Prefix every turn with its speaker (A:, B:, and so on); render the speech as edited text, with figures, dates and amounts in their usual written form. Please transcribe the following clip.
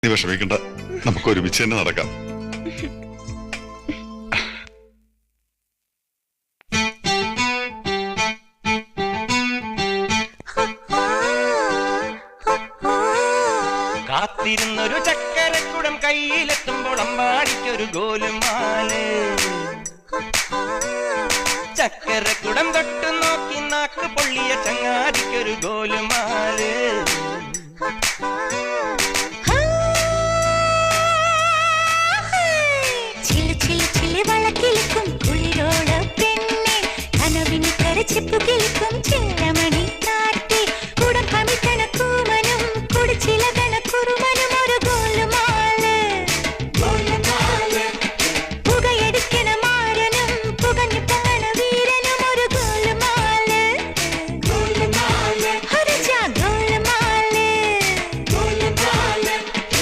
A: നീ വിഷമിക്കണ്ട, നമുക്ക് ഒരുമിച്ച് തന്നെ നടക്കാം.
B: കാത്തിരുന്നൊരു ചക്കരക്കുടം കയ്യിലെത്തുമ്പോൾ അമ്പാടിക്കൊരു ഗോലുമാല്. ചക്കരക്കുടം തൊട്ടു നോക്കി നാക്ക് പൊള്ളിയ ചങ്ങാതിക്കൊരു ഗോലുമാല്.